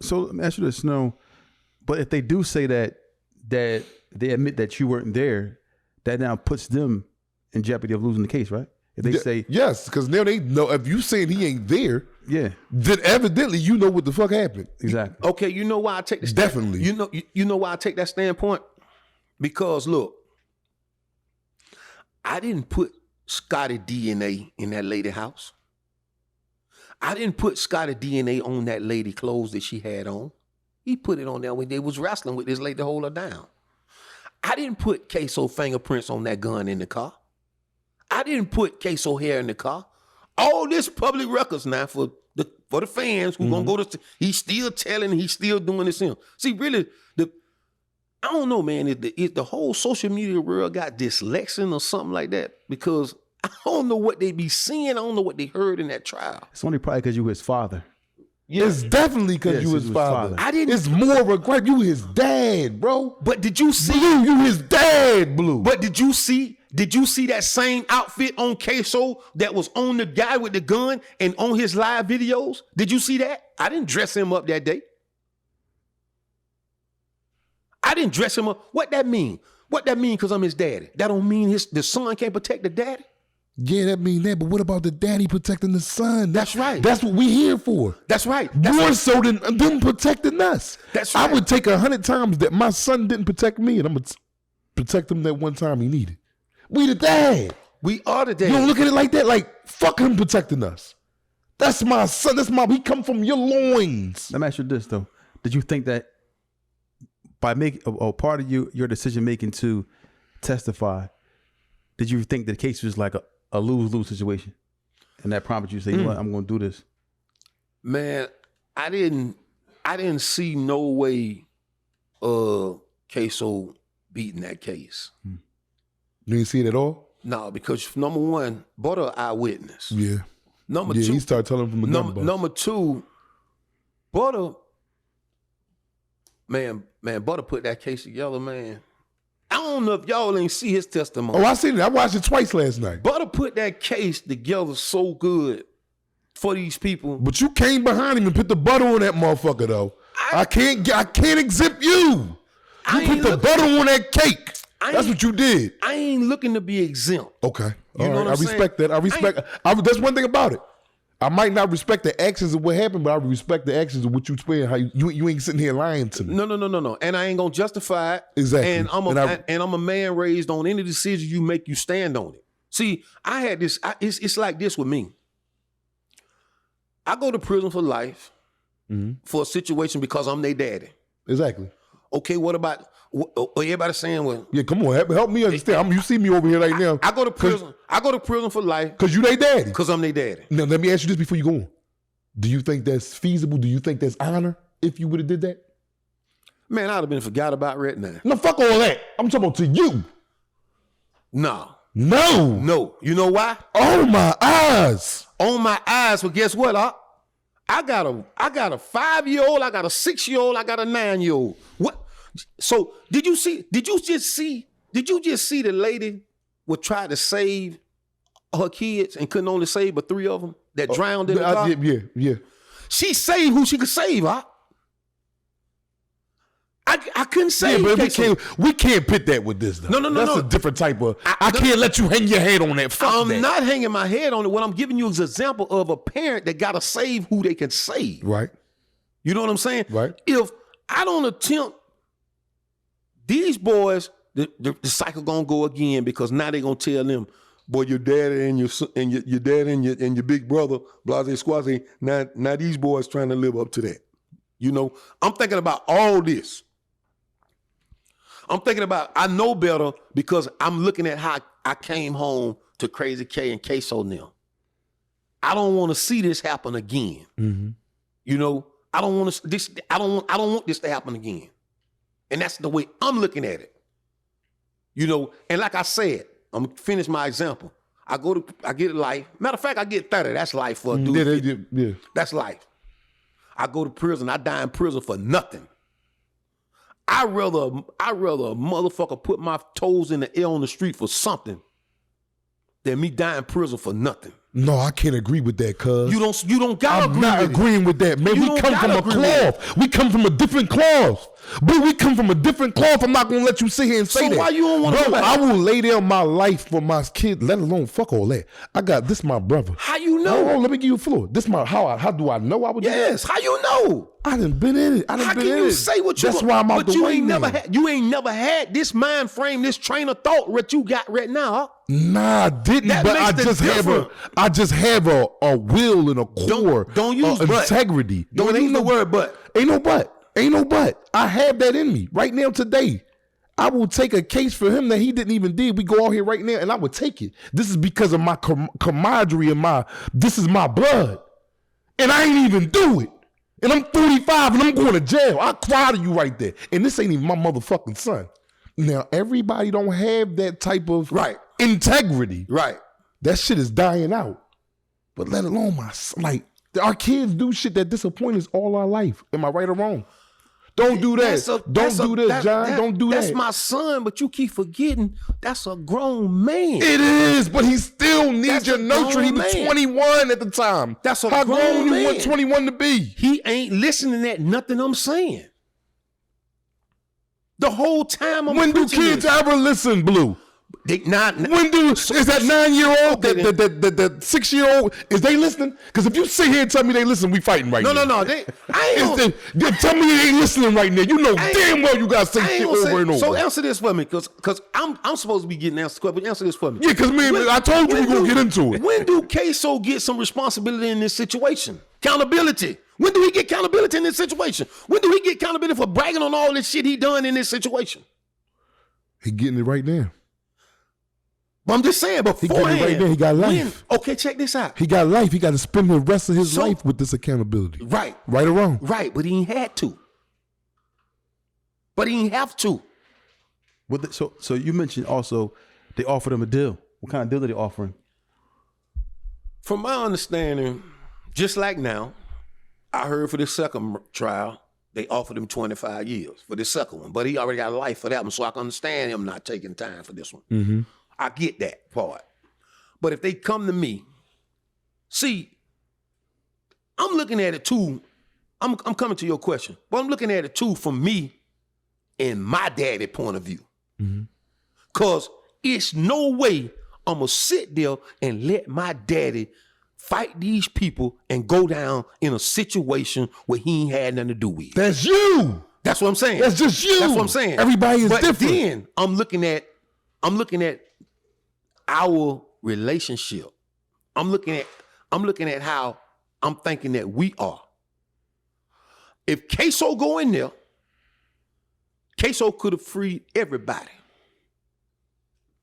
So let me ask you this, Snow. But if they do say that they admit that you weren't there, that now puts them in jeopardy of losing the case, right? If they say yes, because now they know if you saying he ain't there, then evidently you know what the fuck happened. Exactly. Okay, you know why I take this? Definitely. You know why I take that standpoint? Because look, I didn't put Scotty DNA in that lady house. I didn't put Scotty DNA on that lady clothes that she had on. He put it on there when they was wrestling with this lady to hold her down. I didn't put Ksoo fingerprints on that gun in the car. I didn't put Ksoo hair in the car. All this public records now for the fans who gonna go to. He's still telling. He's still doing this. See, really, I don't know, man. If the whole social media world got dyslexia or something like that, because I don't know what they be seeing. I don't know what they heard in that trial. It's only probably because you were his father. Yeah. It's definitely because you his father. I didn't. It's more of a gripe. You his dad, bro. But did you see? Blue, you his dad, Blue. But did you see? Did you see that same outfit on Ksoo that was on the guy with the gun and on his live videos? Did you see that? I didn't dress him up that day. I didn't dress him up. What that mean? What that mean because I'm his daddy? That don't mean the son can't protect the daddy? Yeah, that mean that. But what about the daddy protecting the son? That's right. That's what we here for. That's right. More so than them protecting us. That's right. I would take 100 times that my son didn't protect me, and I'm gonna protect him that one time he needed. We the dad. We are the dad. You don't look at it like that. Like fuck him protecting us. That's my son. We come from your loins. Let me ask you this though: did you think that by making a part of your decision making to testify, did you think the case was like a lose-lose situation, and that prompted you to say, you know what, I'm going to do this? Man, I didn't see no way Ksoo beating that case. You didn't see it at all? No, because number one, Butter eyewitness. Yeah. Number two, he started telling from the number two, Butter, man, Butter put that case together, man. I don't know if y'all ain't see his testimony. Oh, I seen it. I watched it twice last night. Butter put that case together so good for these people. But you came behind him and put the butter on that motherfucker, though. I can't exempt you. You put the butter on that cake. That's what you did. I ain't looking to be exempt. Okay. You know what I'm saying? Respect that. I respect. That's one thing about it. I might not respect the actions of what happened, but I respect the actions of what you explain. How you ain't sitting here lying to me. No. And I ain't gonna justify it. Exactly. And I'm a man raised on any decision you make, you stand on it. See, I had this. It's like this with me. I go to prison for life for a situation because I'm their daddy. Exactly. Okay. What about? Everybody saying, well, yeah, come on, help me understand. You see me over here right now. I go to prison. I go to prison for life because you they daddy. Because I'm their daddy. Now let me ask you this before you go on. Do you think that's feasible? Do you think that's honor if you would have did that? Man, I'd have been forgot about right now. No, fuck all that. I'm talking about to you. No. You know why? Oh my eyes. On my eyes. Well, guess what? I got a 5-year-old. I got a 6-year-old. I got a 9-year-old. What? So did you just see the lady would try to save her kids and couldn't only save but 3 of them that drowned in the car? Yeah. She saved who she could save, huh? I couldn't save. Yeah, but we can't pit that with this though. No. That's a different type of. I can't let you hang your head on that. I'm not hanging my head on it. What I'm giving you is an example of a parent that gotta save who they can save. Right. You know what I'm saying? Right. If I don't attempt. These boys, the cycle gonna go again because now they gonna tell them, boy, your daddy and your dad and your big brother, blase squaze. Now these boys trying to live up to that. You know, I'm thinking about all this. I'm thinking about I know better because I'm looking at how I came home to Crazy K and Ksoo now. I don't want to see this happen again. Mm-hmm. You know, I don't want this. I don't want this to happen again. And that's the way I'm looking at it. You know, and like I said, I'm gonna finish my example. I get life. Matter of fact, I get 30. That's life for a dude. Yeah. That's life. I go to prison. I die in prison for nothing. I rather a motherfucker put my toes in the air on the street for something than me die in prison for nothing. No, I can't agree with that, cuz. You don't gotta agree I'm not with agreeing with that, man. You We don't come from gotta a agree with cloth. We come from a different cloth. But we come from a different cloth. I'm not gonna let you sit here and say So that. why you don't wanna go Bro, back? I will lay down my life for my kid, let alone fuck all that. I got this my brother. How you know? Oh, let me give you a floor. This my how do I know I would do that? Yes, how you know? I done been in it. I done How been can in you it. say what you That's why I'm out but the you way ain't now. you ain't never had this mind frame, this train of thought that you got right now, huh? Nah, I didn't. That But makes I the just have a will and a core. Don't use but. Integrity. Don't use the word but. Ain't no but. Ain't no but. I have that in me right now today. I will take a case for him that he didn't even do. We go out here right now and I would take it. This is because of my camaraderie and this is my blood. And I ain't even do it. And I'm 45 and I'm going to jail. I cry to you right there. And this ain't even my motherfucking son. Now, everybody don't have that type of integrity. Right. That shit is dying out. But let alone our kids do shit that disappoint us all our life. Am I right or wrong? Don't do that. Don't do this, John. Don't do that. That's my son, but you keep forgetting that's a grown man. It is, but he still needs your nurture. He was man. 21 at the time. That's a How grown man. you want 21 to be? He ain't listening at nothing I'm saying. The whole time I'm When do preaching kids this. ever listen, Blue? Is that 9-year-old, the 6-year-old, is they listening? Because if you sit here and tell me they listen, we fighting right now. No. I ain't gonna, tell me they ain't listening right now. You know damn well you gotta say I ain't shit gonna over say, and over. So answer this for me, because I'm supposed to be getting answers, but answer this for me. Yeah, because I told you we're gonna get into it. When do Ksoo get some responsibility in this situation? Accountability. When do he get accountability in this situation? When do he get accountability for bragging on all this shit he done in this situation? He getting it right now. But I'm just saying, He getting it right now. He got life. Okay, check this out. He got life. He got to spend the rest of his life with this accountability. Right. Right or wrong? Right, but he ain't had to. But he ain't have to. So you mentioned also they offered him a deal. What kind of deal did they offer him? From my understanding, just like now, I heard for the second trial, they offered him 25 years for the second one. But he already got life for that one, so I can understand him not taking time for this one. Mm-hmm. I get that part. But if they come to me, see, I'm looking at it too. I'm coming to your question, but I'm looking at it too from me and my daddy point of view. Because it's no way I'm going to sit there and let my daddy fight these people and go down in a situation where he ain't had nothing to do with. That's you. That's what I'm saying. That's just you. That's what I'm saying. Everybody is different. But then I'm looking at our relationship. I'm looking at how I'm thinking that we are. If Ksoo go in there, Ksoo could have freed everybody.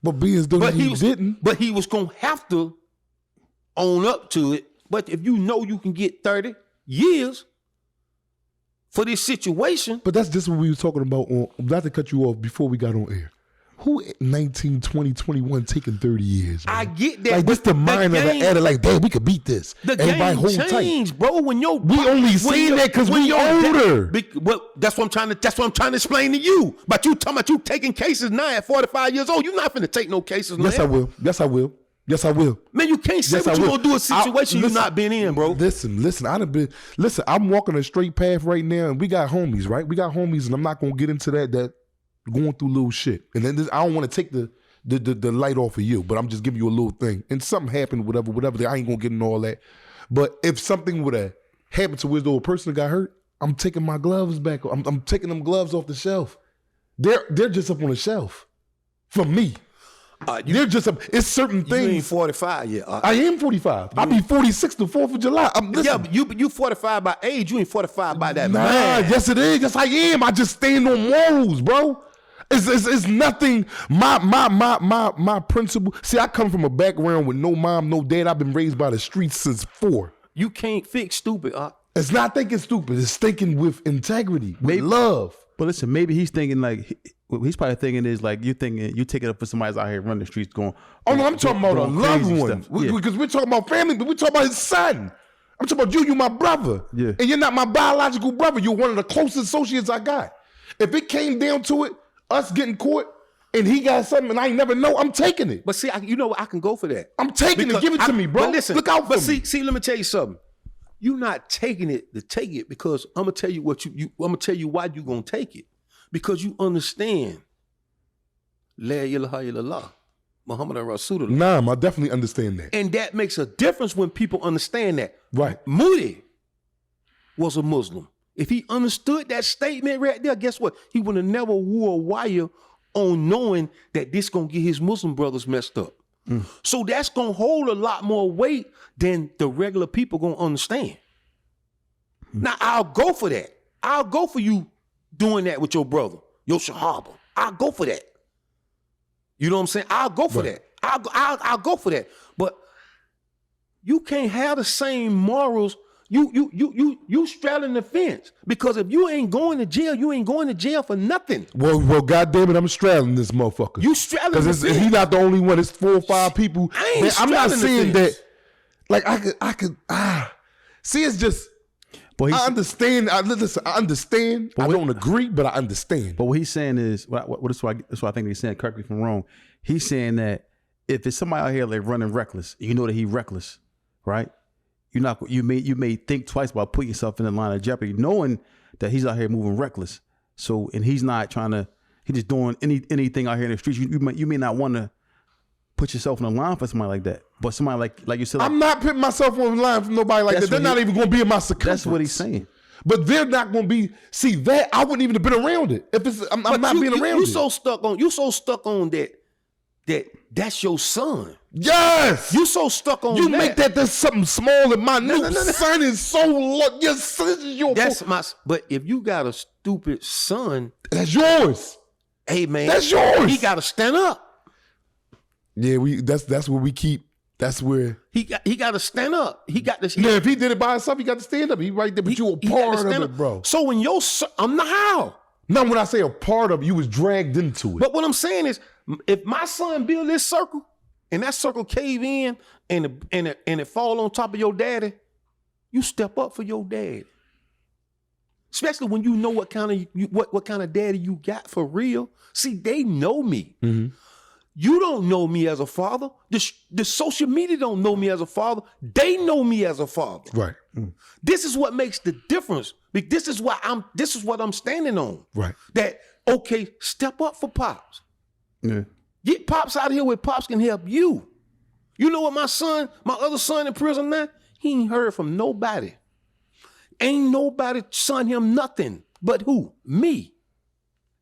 But being though he didn't. But he was gonna have to own up to it. But if you know you can get 30 years for this situation. But that's just what we were talking about not to cut you off before we got on air. Who 19, 20, 21 taking 30 years, man? I get that. Like, what's the mind of the adder? Like, damn, we could beat this. The Everybody game hold changed, tight. bro. We only seen that because we older. Well, that's what I'm trying to explain to you. But you talking about you taking cases now at 45 years old. You're not finna take no cases now. Yes, I will. Man, you can't say what you gonna do in a situation you not been in, bro. Listen, I'm walking a straight path right now, and we got homies, right? We got homies, and I'm not gonna get into that going through little shit. And then I don't want to take the light off of you, but I'm just giving you a little thing. And something happened, whatever. I ain't gonna get into all that. But if something would have happened to where a person got hurt, I'm taking my gloves back. I'm taking them gloves off the shelf. They're just up on the shelf for me. They're just it's certain things. You ain't 45 yet. I am 45. I'll be 46 the 4th of July. Yeah, but you 45 by age. You ain't 45 by that Nah, man. yes it is. Yes I am. I just stand on morals, bro. It's nothing. My principle. See, I come from a background with no mom, no dad. I've been raised by the streets since 4. You can't fix stupid. It's not thinking stupid. It's thinking with integrity, with love. But listen, maybe he's thinking like what he's probably thinking is like you take it up for somebody's out here running the streets going. Oh no, I'm talking about a loved one because we're talking about family, but we're talking about his son. I'm talking about you my brother, and you're not my biological brother. You're one of the closest associates I got. If it came down to it, us getting caught, and he got something and I ain't never know, I'm taking it. But see, you know what? I can go for that. I'm taking it. Give it to me, bro. But listen, look out for me. me. See, let me tell you something. You're not taking it to take it because I'm gonna tell you what I'm gonna tell you why you gonna take it. Because you understand. La ilaha illallah, Muhammad Rasulullah. Nah, I definitely understand that. And that makes a difference when people understand that. Right. Moody was a Muslim. If he understood that statement right there, guess what? He would have never wore a wire on knowing that this gonna get his Muslim brothers messed up. So that's gonna hold a lot more weight than the regular people gonna understand. Now I'll go for that. I'll go for you doing that with your brother, your Shahaba. I'll go for that. You know what I'm saying? I'll go for that. I'll go for that. But you can't have the same morals. You straddling the fence because if you ain't going to jail, you ain't going to jail for nothing. Well, goddamn it, I'm straddling this motherfucker. You straddling the fence. Because he's not the only one. It's 4 or 5 people. I'm not saying that. Like I could. See, it's just. But I understand. Listen, I understand. I don't agree, but I understand. But what he's saying is, that's what I think he's saying. Correct me if I'm wrong. He's saying that if it's somebody out here like running reckless, you know that he's reckless, right? You may think twice about putting yourself in the line of jeopardy, knowing that he's out here moving reckless. So, and he's not trying to. He's just doing anything out here in the streets. You may not want to put yourself in a line for somebody like that. But somebody like you said, I'm not putting myself on the line for nobody like that. They're not even going to be in my circumference. That's what he's saying. But they're not going to be. See that I wouldn't even have been around it if it's. I'm not being around it. You so stuck on that's your son. Yes. You so stuck on you that. make that something small and minute. No. Son is so low. Yes, this is your. That's my. But if you got a stupid son, that's yours. Hey man, that's yours. He got to stand up. Yeah, that's where we keep. That's where he got to stand up. He got to. Yeah, if he did it by himself, he got to stand up. He right there, but you a part of it, bro. So when your son, I'm not how. No, when I say a part of it, you was dragged into it. But what I'm saying is, if my son build this circle and that circle cave in and it fall on top of your daddy, you step up for your daddy. Especially when you know what kind of daddy you got for real. See, they know me. Mm-hmm. You don't know me as a father. The social media don't know me as a father. They know me as a father. Right. This is what makes the difference. This is what I'm standing on. Right. That okay, step up for Pops. Yeah. Get Pops out of here where Pops can help you. You know what my other son in prison now? He ain't heard from nobody. Ain't nobody son him nothing. But who? Me.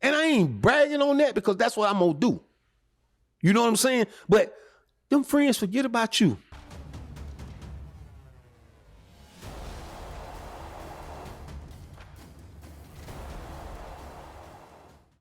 And I ain't bragging on that because that's what I'm gonna do. You know what I'm saying? But them friends forget about you.